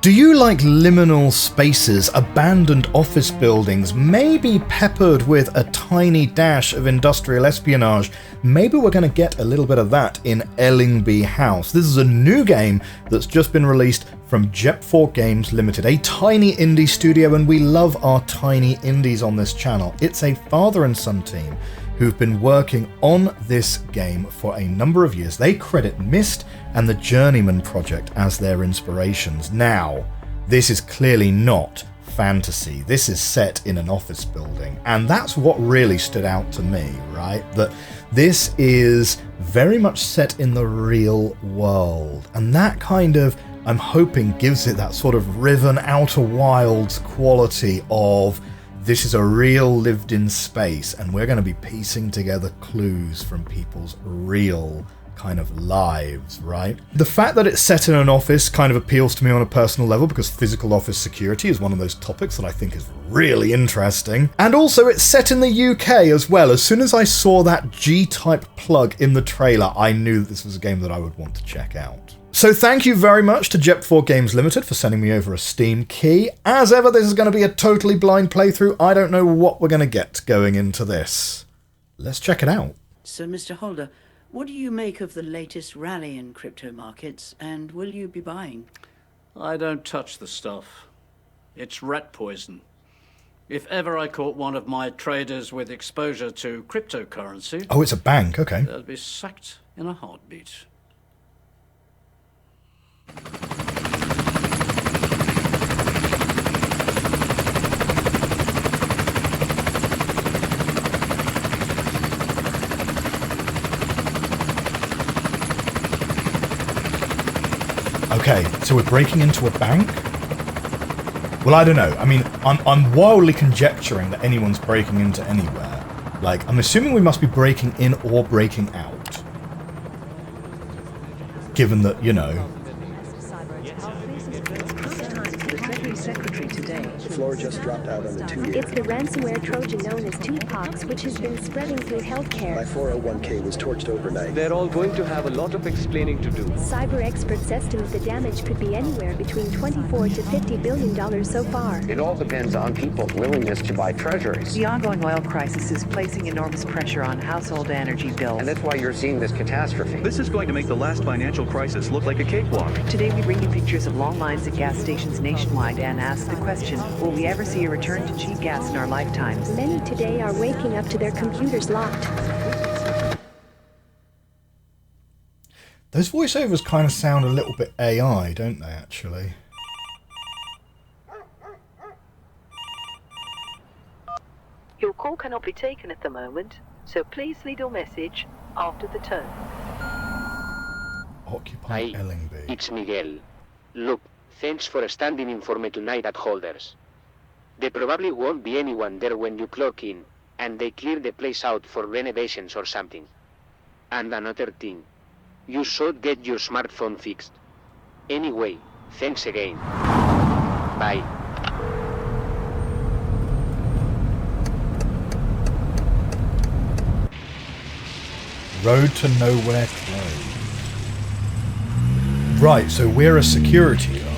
Do you like liminal spaces, abandoned office buildings, maybe peppered with a tiny dash of industrial espionage? Maybe we're going to get a little bit of that in Ellingby House. This is a new game that's just been released from Jepfore Games Limited, a tiny indie studio, and we love our tiny indies on this channel. It's a father and son team who've been working on this game for a number of years. They credit Myst and the Journeyman Project as their inspirations. Now, this is clearly not fantasy. This is set in an office building, and that's what really stood out to me, right? That this is very much set in the real world, and that kind of, I'm hoping, gives it that sort of Riven Outer Wilds quality of this is a real lived-in space, and we're going to be piecing together clues from people's real kind of lives, right? The fact that it's set in an office kind of appeals to me on a personal level because physical office security is one of those topics that I think is really interesting. And also it's set in the UK as well. As soon as I saw that G-type plug in the trailer, I knew that this was a game that I would want to check out. So thank you very much to Jepfore Games Limited for sending me over a Steam key. As ever, this is going to be a totally blind playthrough. I don't know what we're going to get going into this. Let's check it out. So, Mr. Holder, what do you make of the latest rally in crypto markets, and will you be buying? I don't touch the stuff. It's rat poison. If ever I caught one of my traders with exposure to cryptocurrency... Oh, it's a bank, okay. They'll be sacked in a heartbeat. Okay, so we're breaking into a bank? Well, I don't know. I mean, I'm wildly conjecturing that anyone's breaking into anywhere. Like, I'm assuming we must be breaking in or breaking out. Given that, you know... Floor just dropped out on the 2-year. It's the ransomware Trojan known as Tupac, which has been spreading through healthcare. My 401k was torched overnight. They're all going to have a lot of explaining to do. Cyber experts estimate the damage could be anywhere between $24 to $50 billion so far. It all depends on people's willingness to buy treasuries. The ongoing oil crisis is placing enormous pressure on household energy bills. And that's why you're seeing this catastrophe. This is going to make the last financial crisis look like a cakewalk. Today we bring you pictures of long lines at gas stations nationwide and ask the question, will we ever see a return to cheap gas in our lifetimes? Many today are waking up to their computers locked. Those voiceovers kind of sound a little bit AI, don't they, actually? Your call cannot be taken at the moment, so please leave your message after the tone. Occupy Ellingby. It's Miguel. Look, thanks for standing in for me tonight at Holders. There probably won't be anyone there when you clock in, and they clear the place out for renovations or something. And another thing, you should get your smartphone fixed. Anyway, thanks again. Bye. Road to nowhere closed. Right, so we're a security guard.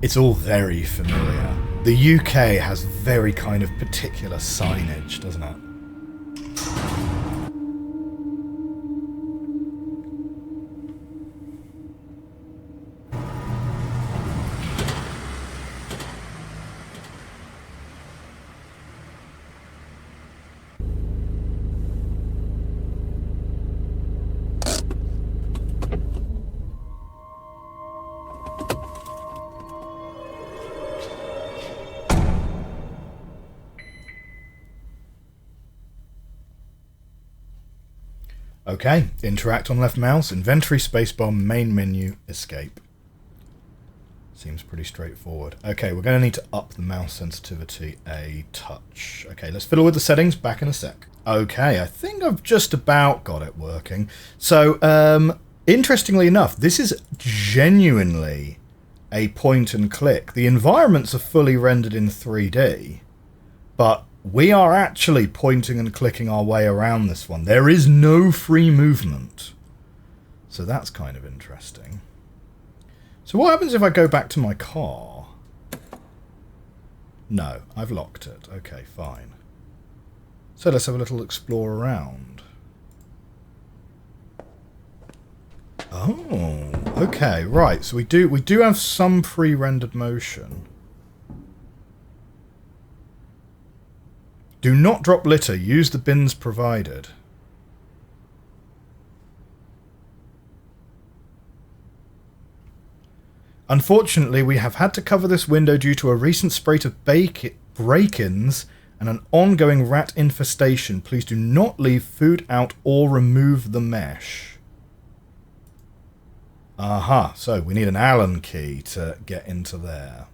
It's all very familiar. The UK has very kind of particular signage, doesn't it? Okay, interact on left mouse, inventory, spacebar, main menu, escape. Seems pretty straightforward. Okay, we're going to need to up the mouse sensitivity a touch. Okay, let's fiddle with the settings, back in a sec. Okay, I think I've just about got it working. So, interestingly enough, this is genuinely a point and click. The environments are fully rendered in 3D, But we are actually pointing and clicking our way around this one. There is no free movement. So that's kind of interesting. So what happens if I go back to my car? No, I've locked it. Okay, fine. So let's have a little explore around. Oh, okay, right. So we do have some pre-rendered motion. Do not drop litter. Use the bins provided. Unfortunately, we have had to cover this window due to a recent spate of break-ins and an ongoing rat infestation. Please do not leave food out or remove the mesh. Aha, so we need an Allen key to get into there.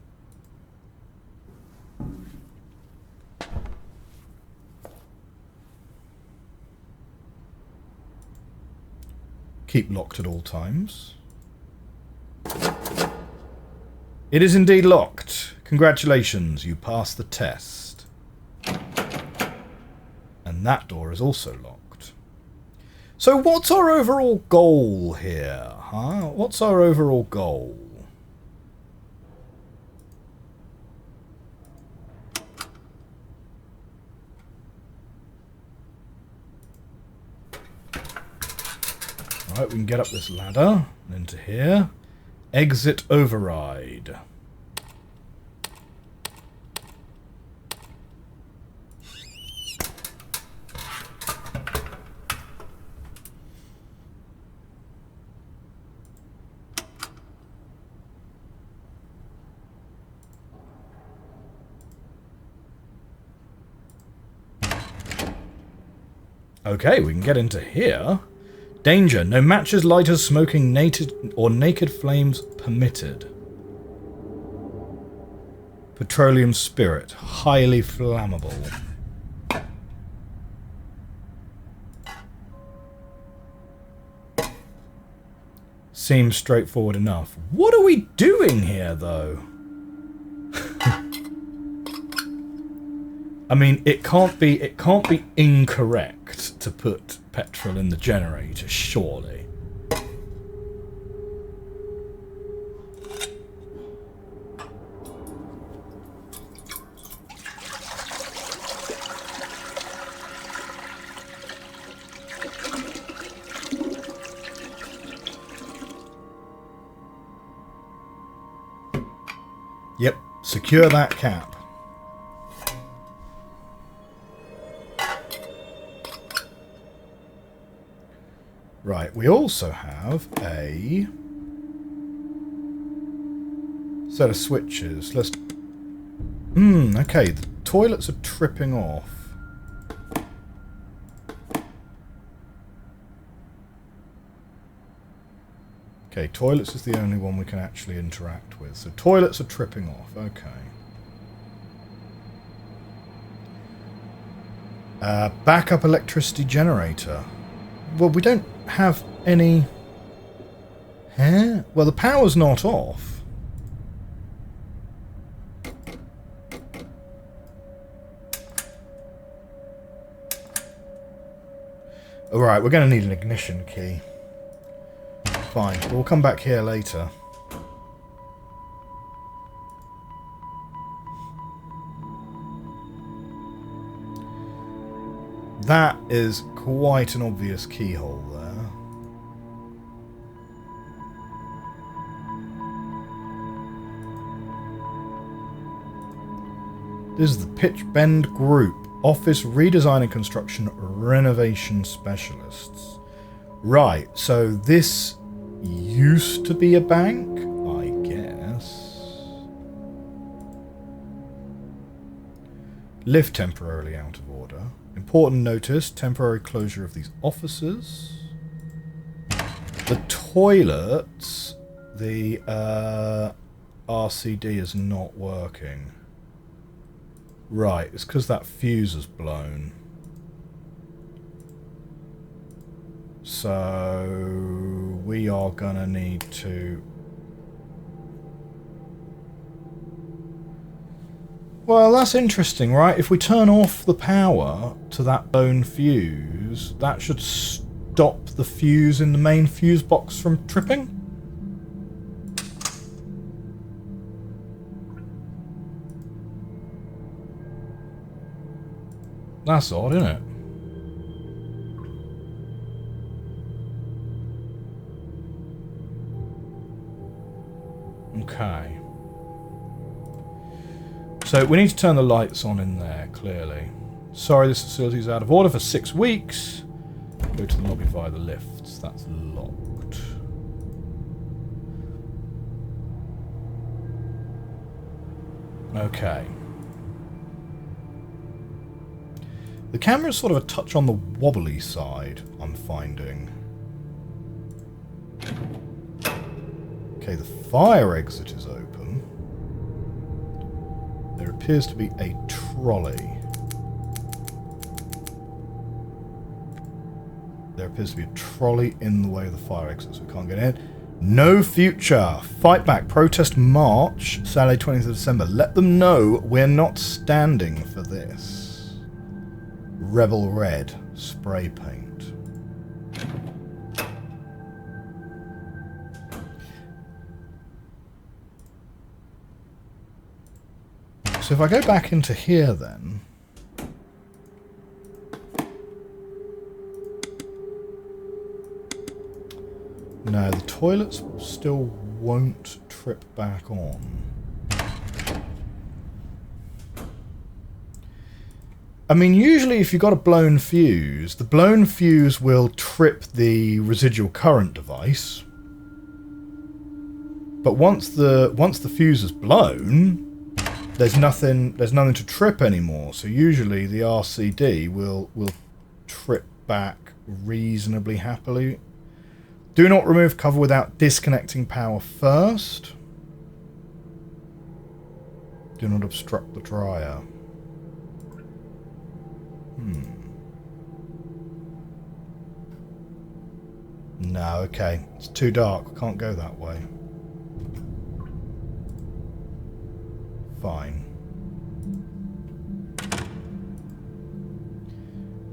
Keep locked at all times. It is indeed locked. Congratulations, you passed the test. And that door is also locked. So what's our overall goal here, huh? What's our overall goal? Alright, we can get up this ladder and into here. Exit override. Okay, we can get into here. Danger. No matches, lighters, smoking, naked flames permitted. Petroleum spirit. Highly flammable. Seems straightforward enough. What are we doing here, though? I mean, it can't be incorrect to put petrol in the generator, surely. Yep, secure that cap. Right, we also have a set of switches. Let's... okay, the toilets are tripping off. Okay, toilets is the only one we can actually interact with. So toilets are tripping off, okay. Backup electricity generator. Well, we don't have any... Huh? Well, the power's not off. Alright, we're going to need an ignition key. Fine, but we'll come back here later. That is quite an obvious keyhole there. This is the Pitch Bend Group, Office Redesign and Construction Renovation Specialists. Right, so this used to be a bank, I guess. Lift temporarily out of order. Important notice, temporary closure of these offices. The toilets, the RCD is not working. Right, it's because that fuse is blown. So we are gonna need to... Well, that's interesting, right? If we turn off the power to that bone fuse, that should stop the fuse in the main fuse box from tripping? That's odd, isn't it? Okay. So we need to turn the lights on in there, clearly. Sorry, this facility is out of order for 6 weeks. Go to the lobby via the lifts. That's locked. Okay. The camera's sort of a touch on the wobbly side, I'm finding. Okay, the fire exit is open. There appears to be a trolley. There appears to be a trolley in the way of the fire exit, so we can't get in. No future. Fight back. Protest march. Saturday, 20th of December. Let them know we're not standing for this. Rebel red. Spray paint. So if I go back into here then... No, the toilets still won't trip back on. I mean, usually if you've got a blown fuse, the blown fuse will trip the residual current device. But once the fuse is blown, there's nothing to trip anymore. So usually the RCD will trip back reasonably happily. Do not remove cover without disconnecting power first. Do not obstruct the dryer. No, okay. It's too dark. We can't go that way. Fine.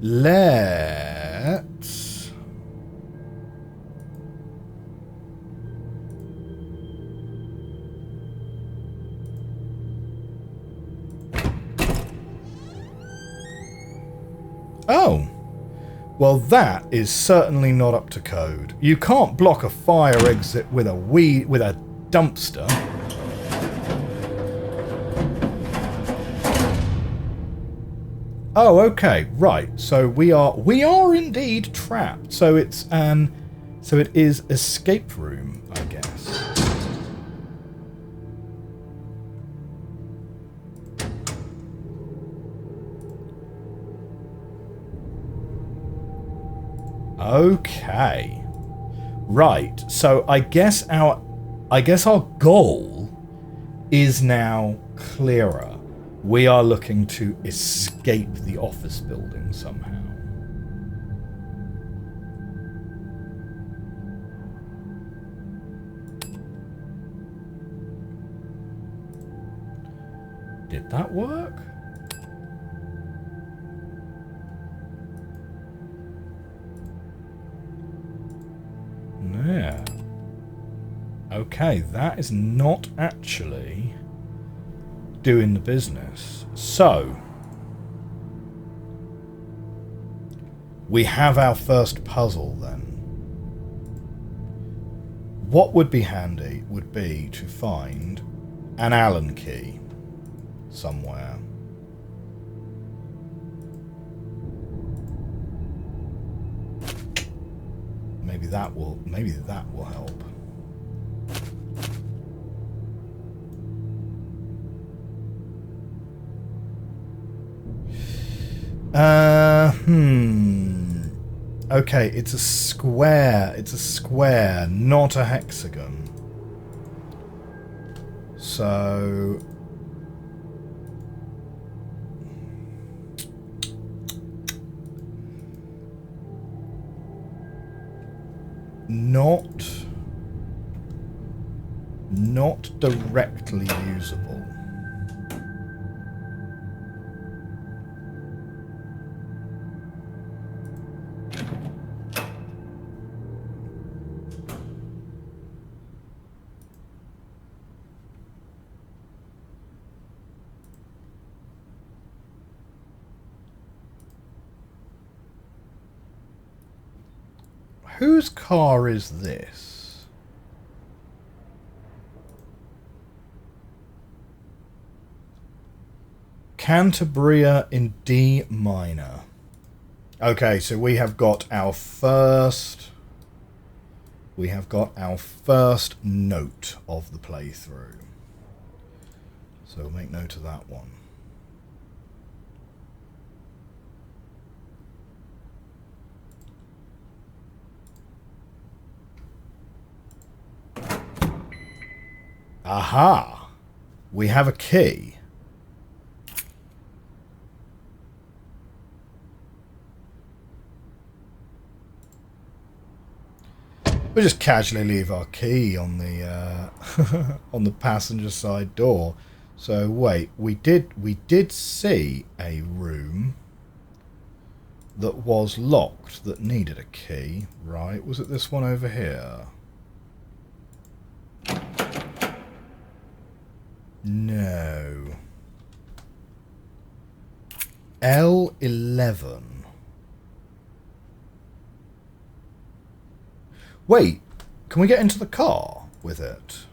Let's... Oh. Well, that is certainly not up to code. You can't block a fire exit with a dumpster. Oh, okay, right. So we are indeed trapped. So it is escape room, I guess. Okay. Right. So I guess our goal is now clearer. We are looking to escape the office building somehow. Did that work? Yeah. Okay, that is not actually doing the business. So, we have our first puzzle then. What would be handy would be to find an Allen key somewhere. Maybe that will help. Okay, it's a square. It's a square, not a hexagon. So... Not directly usable. whose car is this? Cantabria in D minor. Okay, so we have got our first... We have got our first note of the playthrough. So we'll make note of that one. Aha! We have a key. We'll just casually leave our key on the on the passenger side door. So wait, we did see a room that was locked that needed a key, right? Was it this one over here? No. L11. Wait, can we get into the car with it?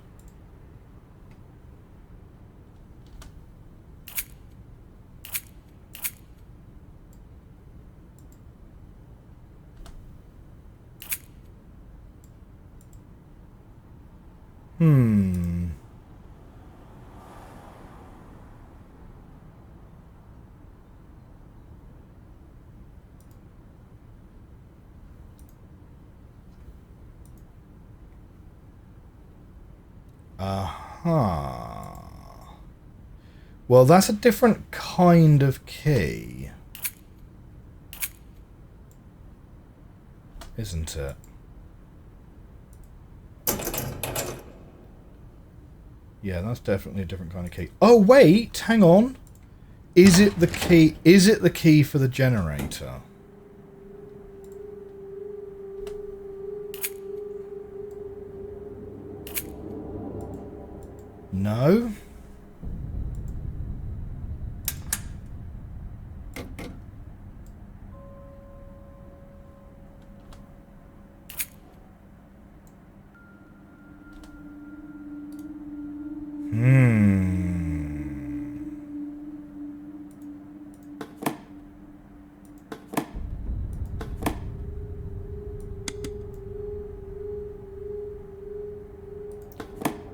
Aha. Well, that's a different kind of key, isn't it? Yeah, that's definitely a different kind of key. Oh, wait, hang on. Is it the key? Is it the key for the generator? No.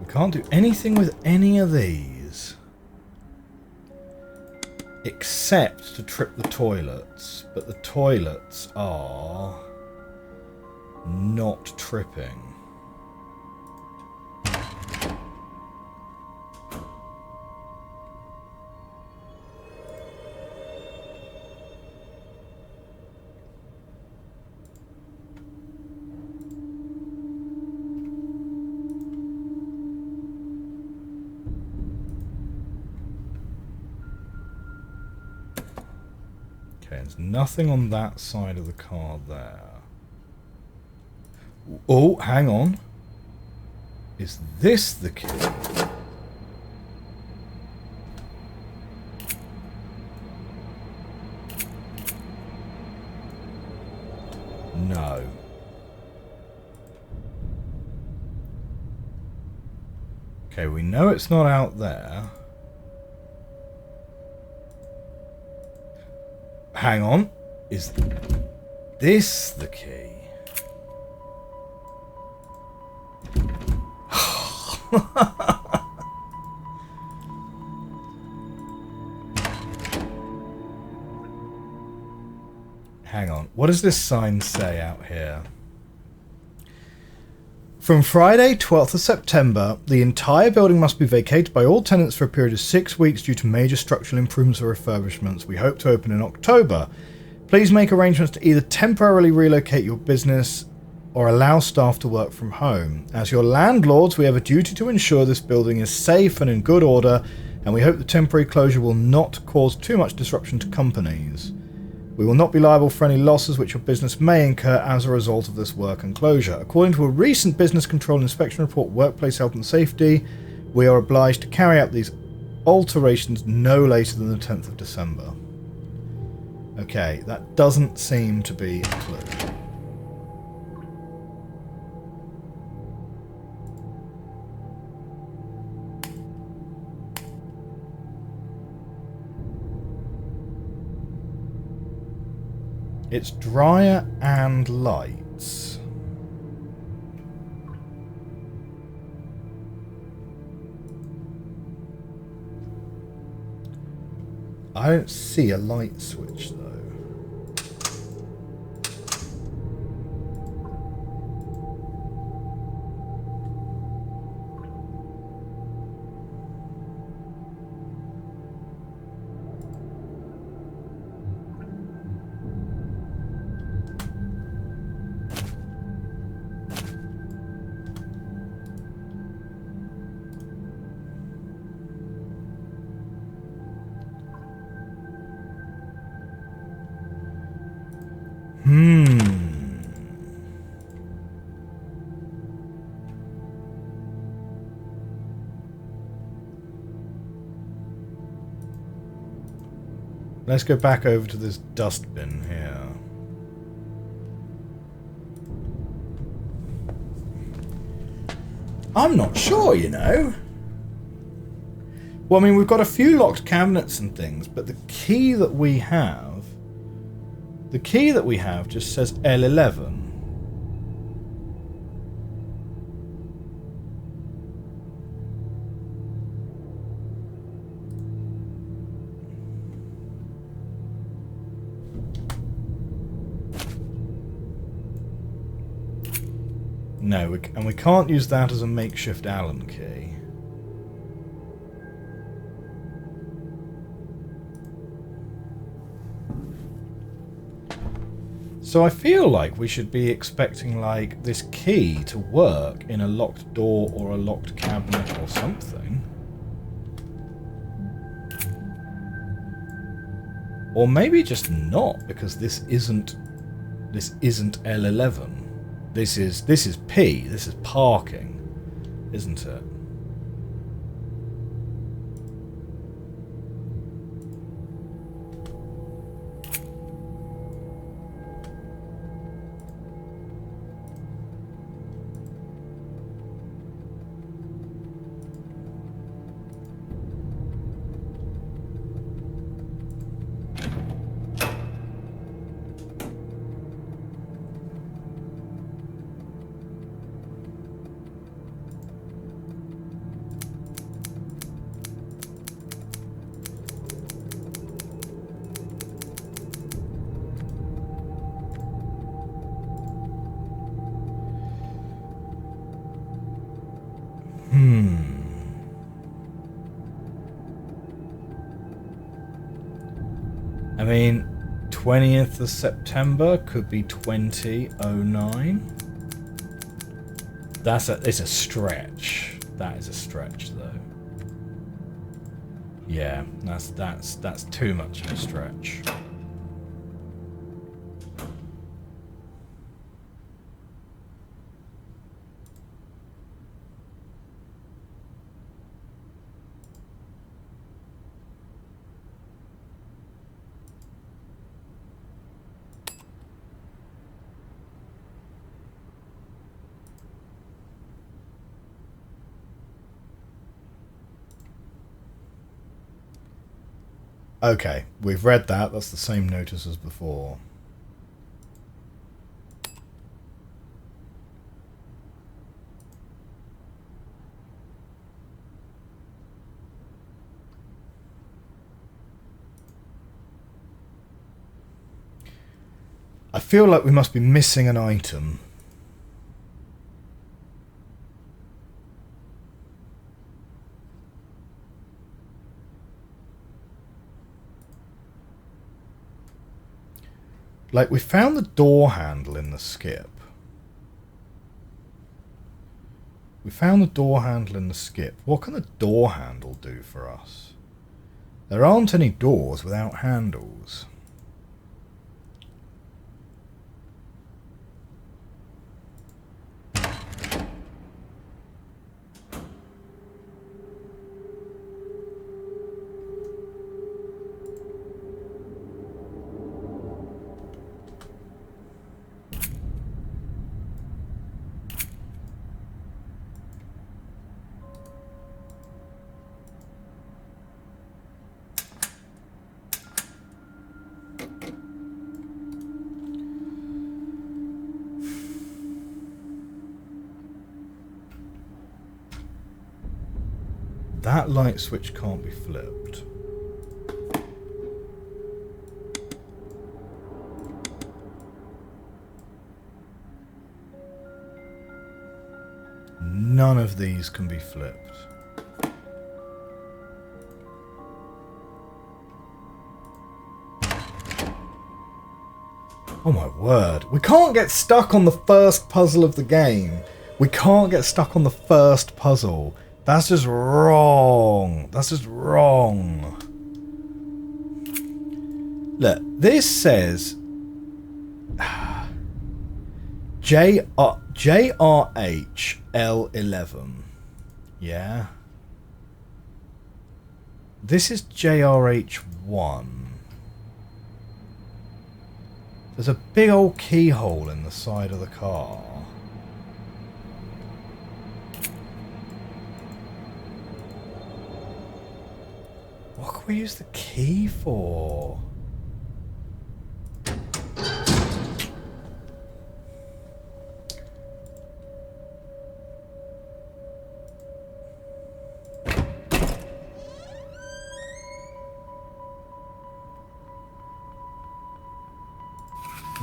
Can't do anything with any of these except to trip the toilets, but the toilets are not tripping. There's nothing on that side of the car there. Oh, hang on. Is this the key? No. Okay, we know it's not out there. Hang on. Is this the key? Hang on. What does this sign say out here? From Friday, 12th of September, the entire building must be vacated by all tenants for a period of 6 weeks due to major structural improvements or refurbishments. We hope to open in October. Please make arrangements to either temporarily relocate your business or allow staff to work from home. As your landlords, we have a duty to ensure this building is safe and in good order, and we hope the temporary closure will not cause too much disruption to companies. We will not be liable for any losses which your business may incur as a result of this work and closure. According to a recent business control inspection report, Workplace Health and Safety, we are obliged to carry out these alterations no later than the 10th of December. Okay, that doesn't seem to be a clue. It's drier and lights. I don't see a light switch though. Let's go back over to this dustbin here. I'm not sure, you know. Well, I mean, we've got a few locked cabinets and things, but the key that we have just says L11. No, and we can't use that as a makeshift Allen key. So I feel like we should be expecting like this key to work in a locked door or a locked cabinet or something. Or maybe just not, because this isn't L11. This is P. This is parking, isn't it? I mean, 20th of September could be 2009. It's a stretch. That is a stretch, though. Yeah, that's too much of a stretch. Okay, we've read that. That's the same notice as before. I feel like we must be missing an item. Like, we found the door handle in the skip. We found the door handle in the skip. What can the door handle do for us? There aren't any doors without handles. That light switch can't be flipped. None of these can be flipped. Oh my word. We can't get stuck on the first puzzle of the game. We can't get stuck on the first puzzle. That's just wrong. That's just wrong. Look, this says JRHL11. Yeah. This is JRH1. There's a big old keyhole in the side of the car. What can we use the key for?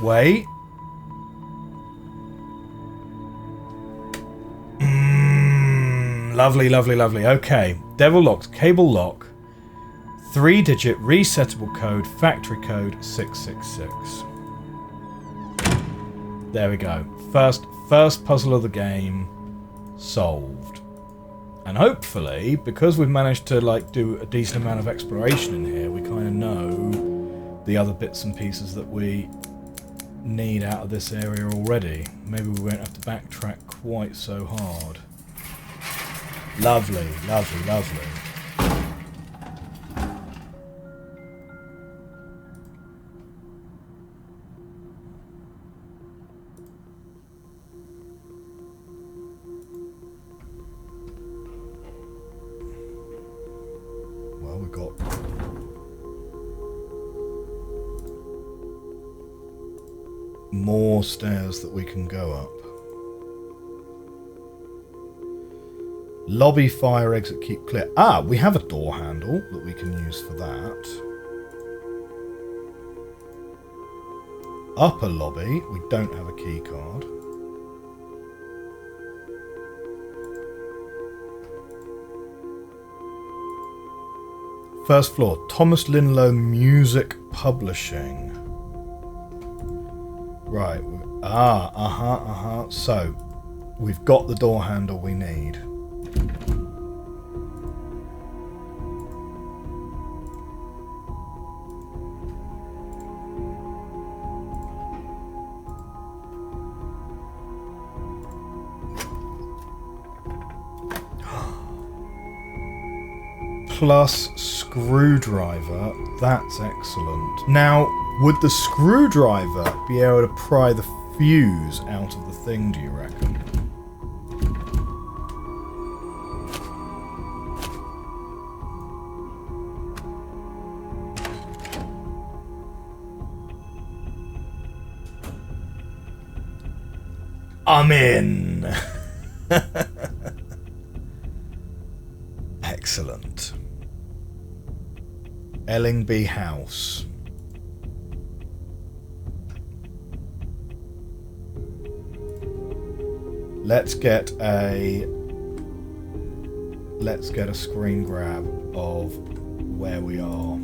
Wait. Lovely, lovely, lovely. Okay. Devil locks, cable lock, 3-digit resettable code, factory code 666. There we go. First puzzle of the game solved. And hopefully, because we've managed to like do a decent amount of exploration in here, we kind of know the other bits and pieces that we need out of this area already. Maybe we won't have to backtrack quite so hard. Lovely, lovely, lovely. Well, we got more stairs that we can go up. Lobby, fire exit, keep clear. Ah, we have a door handle that we can use for that. Upper lobby, we don't have a key card. First floor, Thomas Linlow Music Publishing. Right. So, we've got the door handle we need. Plus screwdriver. That's excellent. Now, would the screwdriver be able to pry the fuse out of the thing, do you reckon? I'm in! Excellent. Ellingby House. Let's get a screen grab of where we are.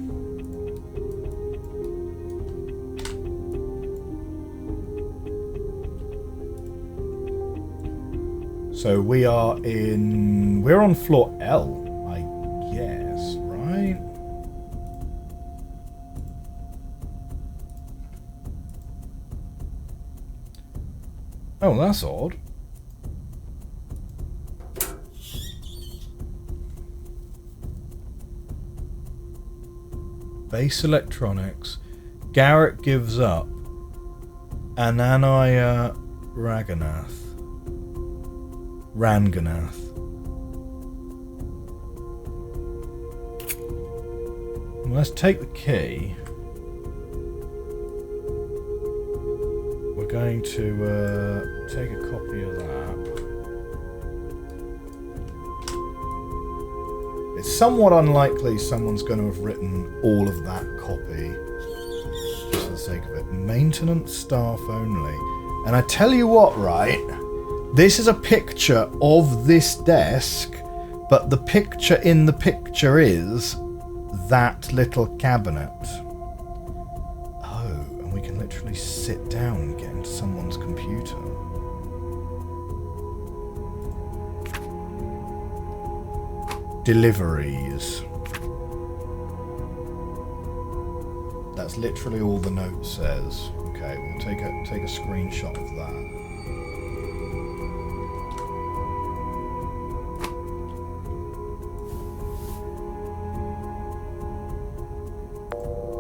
So we're on floor L, I guess, right? Oh, that's odd. Base electronics. Garrett gives up. Ananiah Ranganath. Well, let's take the key. We're going to take a copy of that. somewhat unlikely someone's going to have written all of that copy. Just for the sake of it. Maintenance staff only. And I tell you what, right? This is a picture of this desk, but the picture in the picture is that little cabinet. Oh, and we can literally sit down and get into someone's computer. Deliveries. That's literally all the note says. Okay, we'll take a screenshot of that.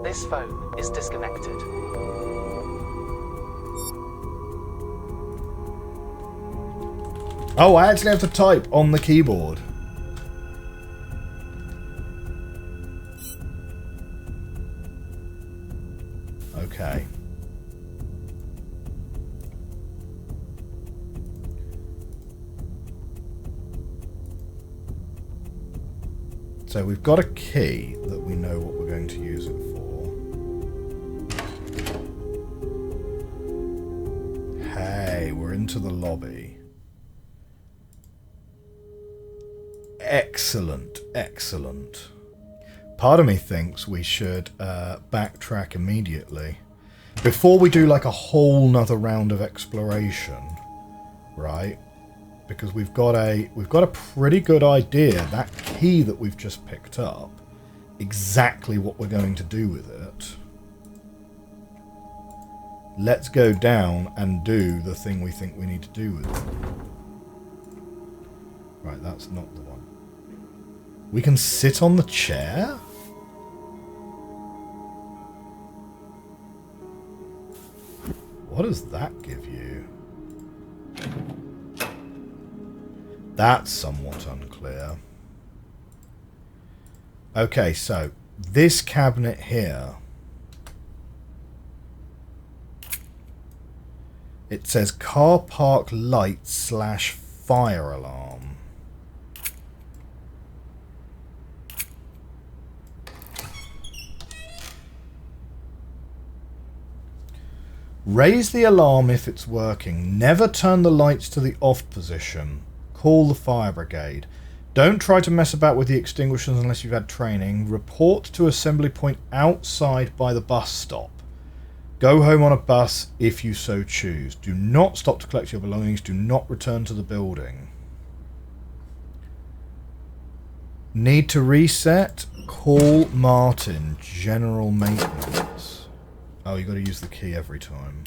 This phone is disconnected. Oh, I actually have to type on the keyboard. Okay. So we've got a key that we know what we're going to use it for. Hey, we're into the lobby. Excellent, excellent. Part of me thinks we should backtrack immediately. Before we do like a whole nother round of exploration, right? Because we've got a pretty good idea, that key that we've just picked up, exactly what we're going to do with it. Let's go down and do the thing we think we need to do with it. Right, that's not the one. We can sit on the chair? What does that give you? That's somewhat unclear. Okay, so this cabinet here. It says car park light / fire alarm. Raise the alarm if it's working. Never turn the lights to the off position. Call the fire brigade. Don't try to mess about with the extinguishers unless you've had training. Report to assembly point outside by the bus stop. Go home on a bus if you so choose. Do not stop to collect your belongings. Do not return to the building. Need to reset? Call Martin. General maintenance. Oh, you got to use the key every time.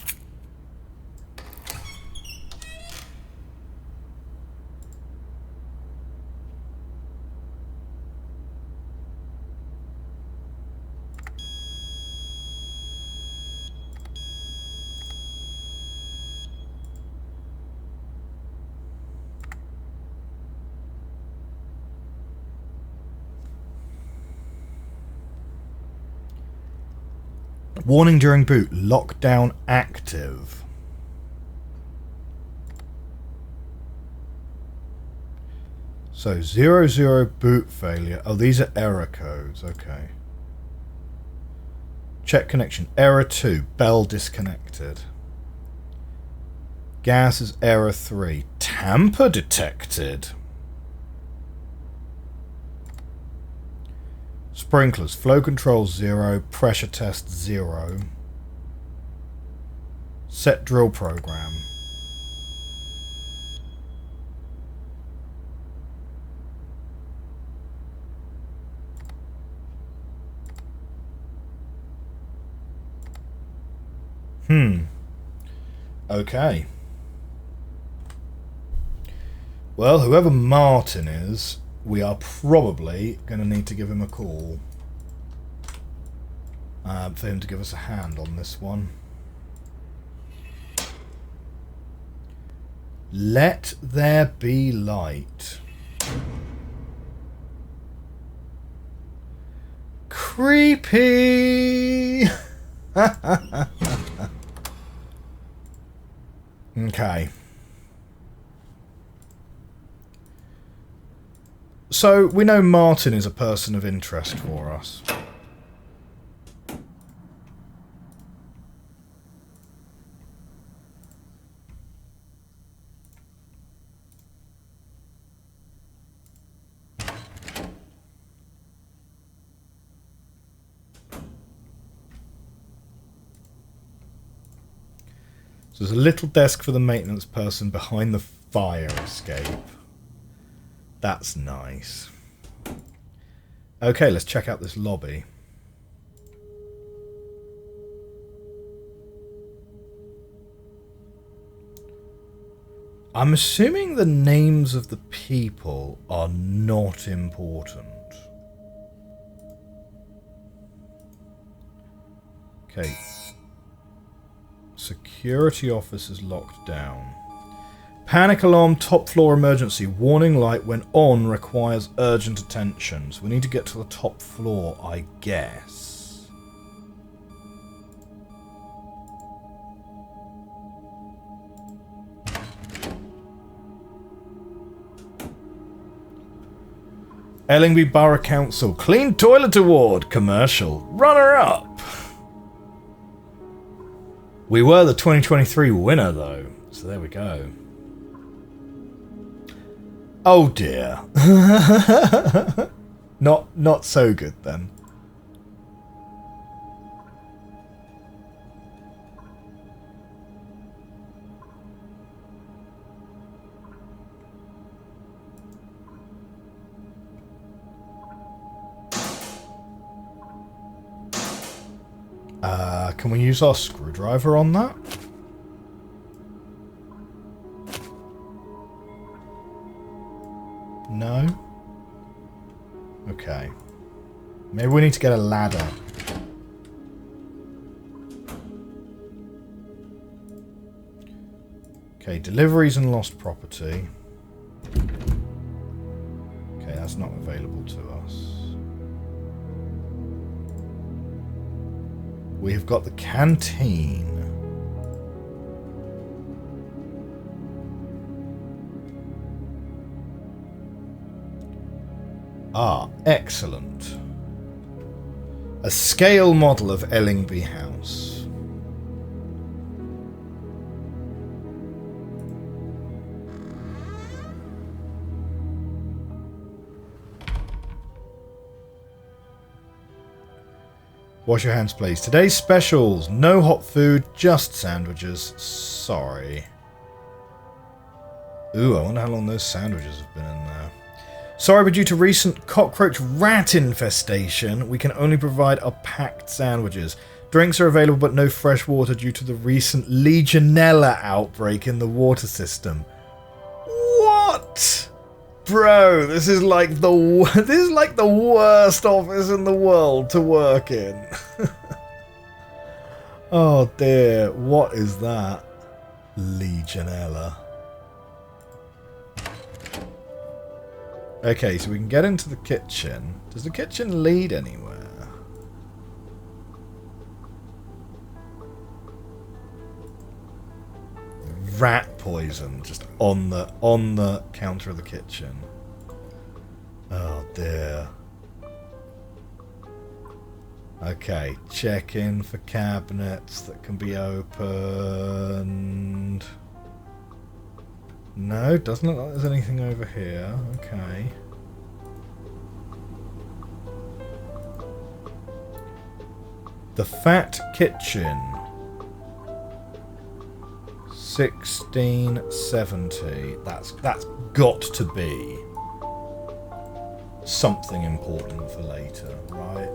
Warning during boot. Lockdown active. So 00 boot failure. Oh, these are error codes. Okay. Check connection. Error 2. Bell disconnected. Gas is error 3. Tamper detected. Sprinklers, flow control 0, pressure test 0. Set drill program. Okay. Well, whoever Martin is, we are probably going to need to give him a call for him to give us a hand on this one. Let there be light. Creepy! Okay. So, we know Martin is a person of interest for us. So there's a little desk for the maintenance person behind the fire escape. That's nice. Okay, let's check out this lobby. I'm assuming the names of the people are not important. Okay. Security office is locked down. Panic alarm, top floor emergency. Warning light when on requires urgent attention. So we need to get to the top floor, I guess. Ellingby Borough Council. Clean Toilet Award. Commercial. Runner up. We were the 2023 winner, though, so there we go. Oh dear. Not so good then. Can we use our screwdriver on that? No? Okay. Maybe we need to get a ladder. Okay, deliveries and lost property. Okay, that's not available to us. We've got the canteen. Ah, excellent. A scale model of Ellingby House. Wash your hands, please. Today's specials. No hot food, just sandwiches. Sorry. Ooh, I wonder how long those sandwiches have been in there. Sorry, but due to recent cockroach rat infestation, we can only provide our packed sandwiches. Drinks are available, but no fresh water due to the recent Legionella outbreak in the water system. What? Bro, this is like the worst office in the world to work in. Oh dear, what is that? Legionella. Okay, so we can get into the kitchen. Does the kitchen lead anywhere? Rat poison just on the counter of the kitchen. Oh dear. Okay, check in for cabinets that can be opened. No, doesn't look like there's anything over here. Okay. The Fat Kitchen. 1670. That's got to be something important for later, right?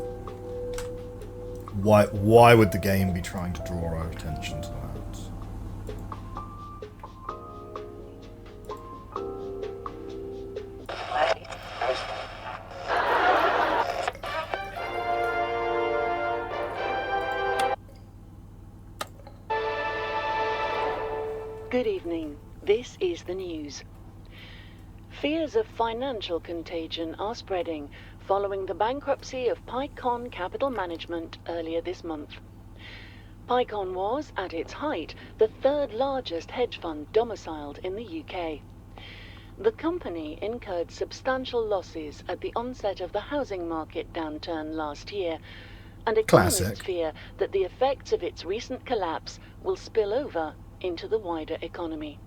Why would the game be trying to draw our attention to that? Good evening. This is the news. Fears of financial contagion are spreading following the bankruptcy of PyCon Capital Management earlier this month. PyCon was, at its height, the third largest hedge fund domiciled in the UK. The company incurred substantial losses at the onset of the housing market downturn last year, and economists fear that the effects of its recent collapse will spill over into the wider economy.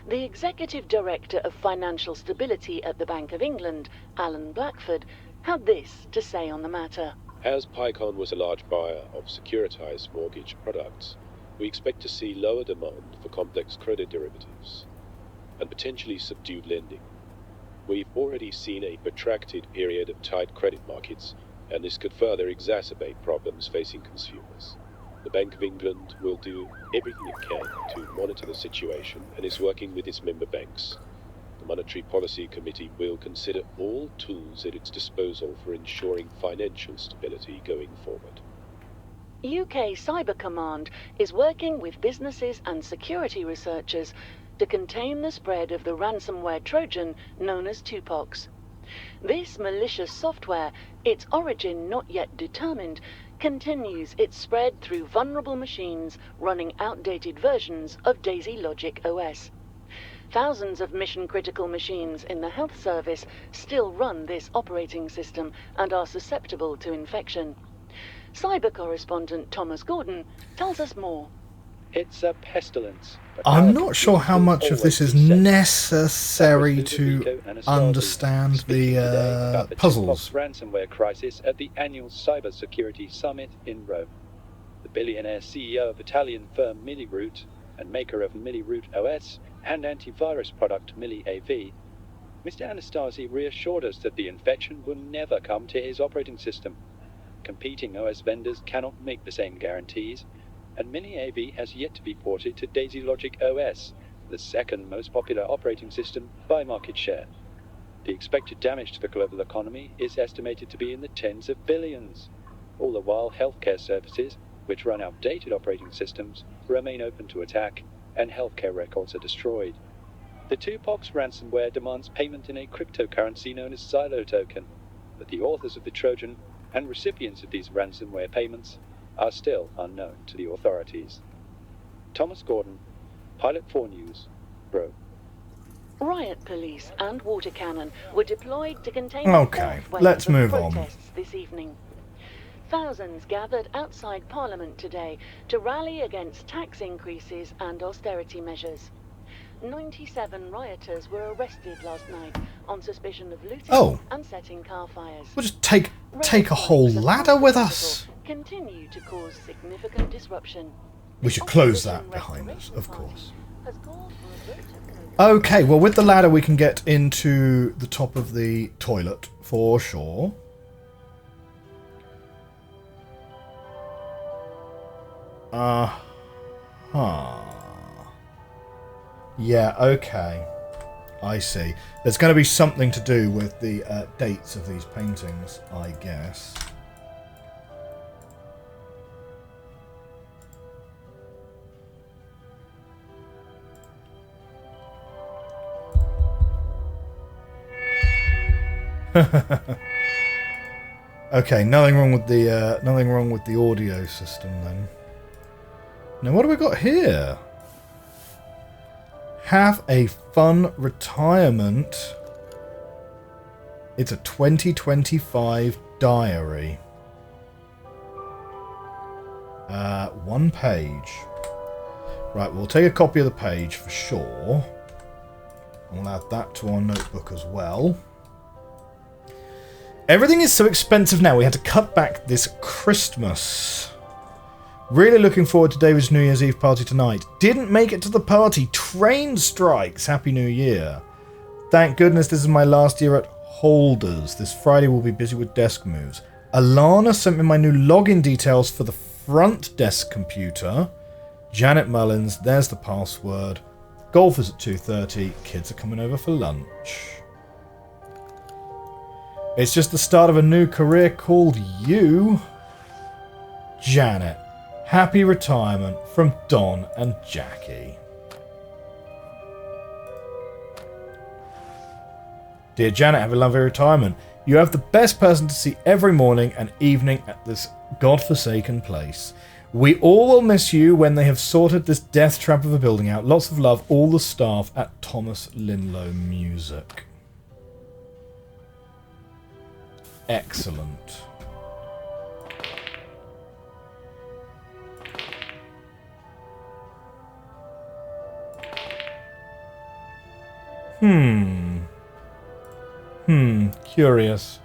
The Executive Director of Financial Stability at the Bank of England, Alan Blackford, had this to say on the matter. As PyCon was a large buyer of securitized mortgage products, we expect to see lower demand for complex credit derivatives and potentially subdued lending. We've already seen a protracted period of tight credit markets, and this could further exacerbate problems facing consumers. The Bank of England will do everything it can to monitor the situation and is working with its member banks. The Monetary Policy Committee will consider all tools at its disposal for ensuring financial stability going forward. UK Cyber Command is working with businesses and security researchers to contain the spread of the ransomware Trojan known as 2POX. This malicious software, its origin not yet determined, continues its spread through vulnerable machines running outdated versions of Daisy Logic OS. Thousands of mission-critical machines in the health service still run this operating system and are susceptible to infection. Cyber correspondent Thomas Gordon tells us more. It's a pestilence. I'm not sure how much of this is necessary to understand the puzzles. Ransomware crisis at the annual Cybersecurity Summit in Rome. The billionaire CEO of Italian firm Milliroot and maker of Milliroot OS and antivirus product MilliAV, Mr. Anastasi reassured us that the infection will never come to his operating system. Competing OS vendors cannot make the same guarantees, and MilliAV has yet to be ported to Daisy Logic OS, the second most popular operating system by market share. The expected damage to the global economy is estimated to be in the tens of billions. All the while, healthcare services, which run outdated operating systems, remain open to attack, and healthcare records are destroyed. The 2POX ransomware demands payment in a cryptocurrency known as Silo token, but the authors of the Trojan and recipients of these ransomware payments are still unknown to the authorities. Thomas Gordon, Pilot 4 News, Rome. Riot police and water cannon were deployed to contain let's move on. Protests this evening. Thousands gathered outside Parliament today to rally against tax increases and austerity measures. 97 rioters were arrested last night on suspicion of looting and setting car fires. We'll just take a whole ladder with us. Continue to cause significant disruption. We should close that behind us, of course. Okay, well, with the ladder we can get into the top of the toilet for sure. Yeah, okay. I see. There's going to be something to do with the dates of these paintings, I guess. Okay, nothing wrong with the audio system then. Now what do we got here? Have a fun retirement. It's a 2025 diary. 1 page. Right, we'll take a copy of the page for sure. We'll add that to our notebook as well. Everything is so expensive now. We had to cut back this Christmas. Really looking forward to David's New Year's Eve party tonight. Didn't make it to the party. Train strikes. Happy New Year. Thank goodness this is my last year at Holders. This Friday we'll be busy with desk moves. Alana sent me my new login details for the front desk computer. Janet Mullins, there's the password. Golf is at 2:30. Kids are coming over for lunch. It's just the start of a new career called you. Janet. Happy retirement from Don and Jackie. Dear Janet, have a lovely retirement. You have the best person to see every morning and evening at this godforsaken place. We all will miss you when they have sorted this death trap of a building out. Lots of love, all the staff at Thomas Linlow Music. Excellent. Curious.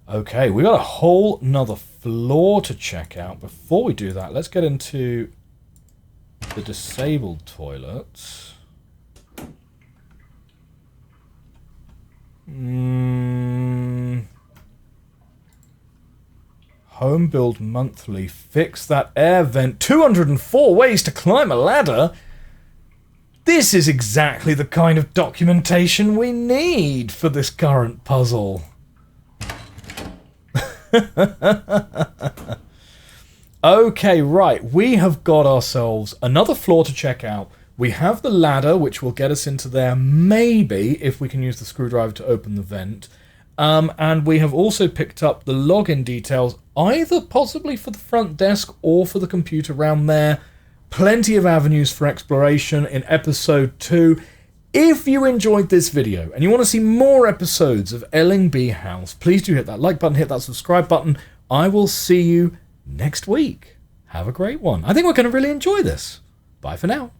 Okay, we got a whole nother floor to check out. Before we do that, let's get into the disabled toilets. Home build monthly. Fix that air vent. 204 ways to climb a ladder. This is exactly the kind of documentation we need for this current puzzle. Okay, right. We have got ourselves another floor to check out. We have the ladder, which will get us into there, maybe, if we can use the screwdriver to open the vent. And we have also picked up the login details, either possibly for the front desk or for the computer around there. Plenty of avenues for exploration in episode 2. If you enjoyed this video and you want to see more episodes of Ellingby House, please do hit that like button, hit that subscribe button. I will see you next week. Have a great one. I think we're going to really enjoy this. Bye for now.